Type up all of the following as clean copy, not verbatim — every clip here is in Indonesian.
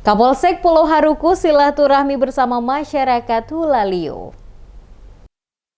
Kapolsek Pulau Haruku silaturahmi bersama masyarakat Hulaliu.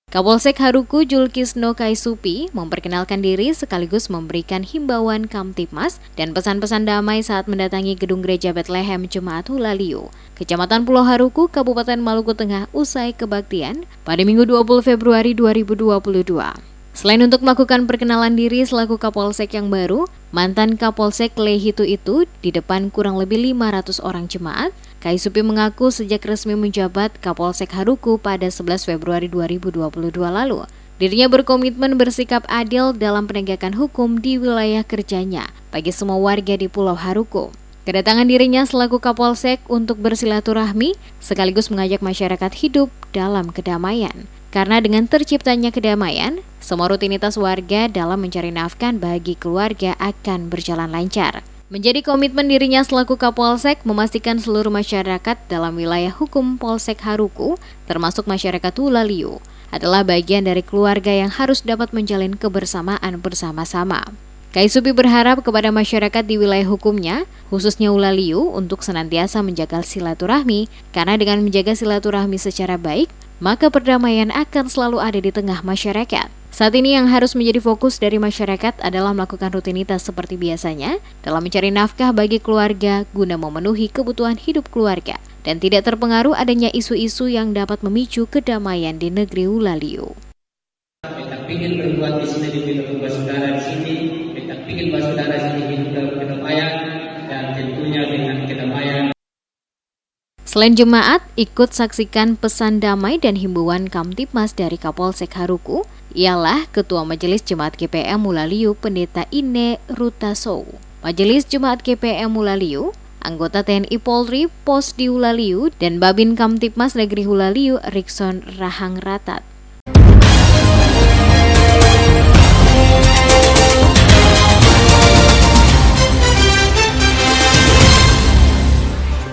Kapolsek Haruku Julkisno Kaisupi memperkenalkan diri sekaligus memberikan himbauan Kamtibmas dan pesan-pesan damai saat mendatangi gedung gereja Bethlehem Jemaat Hulaliu, Kecamatan Pulau Haruku, Kabupaten Maluku Tengah usai kebaktian pada Minggu 20 Februari 2022. Selain untuk melakukan perkenalan diri selaku Kapolsek yang baru, mantan Kapolsek Lehitu itu di depan kurang lebih 500 orang jemaat, Kaisupi mengaku sejak resmi menjabat Kapolsek Haruku pada 11 Februari 2022 lalu, dirinya berkomitmen bersikap adil dalam penegakan hukum di wilayah kerjanya bagi semua warga di Pulau Haruku. Kedatangan dirinya selaku Kapolsek untuk bersilaturahmi sekaligus mengajak masyarakat hidup dalam kedamaian. Karena dengan terciptanya kedamaian, semua rutinitas warga dalam mencari nafkah bagi keluarga akan berjalan lancar. Menjadi komitmen dirinya selaku Kapolsek memastikan seluruh masyarakat dalam wilayah hukum Polsek Haruku, termasuk masyarakat Hulaliu, adalah bagian dari keluarga yang harus dapat menjalin kebersamaan bersama-sama. Kaisupi berharap kepada masyarakat di wilayah hukumnya, khususnya Hulaliu, untuk senantiasa menjaga silaturahmi, karena dengan menjaga silaturahmi secara baik, maka perdamaian akan selalu ada di tengah masyarakat. Saat ini yang harus menjadi fokus dari masyarakat adalah melakukan rutinitas seperti biasanya dalam mencari nafkah bagi keluarga guna memenuhi kebutuhan hidup keluarga dan tidak terpengaruh adanya isu-isu yang dapat memicu kedamaian di negeri Hulaliu. Kita ingin berbuat di sini hidup bersaudara di sini, kita ingin bersaudara di sini hidup dalam kedamaian dan tentunya dengan kedamaian. Selain jemaat, ikut saksikan pesan damai dan himbauan Kamtibmas dari Kapolsek Haruku, ialah Ketua Majelis Jemaat GPM Hulaliu Pendeta Ine Rutasou, Majelis Jemaat GPM Hulaliu, anggota TNI Polri Pos di Hulaliu, dan Babin Kamtibmas Negeri Hulaliu Rikson Rahang Ratat.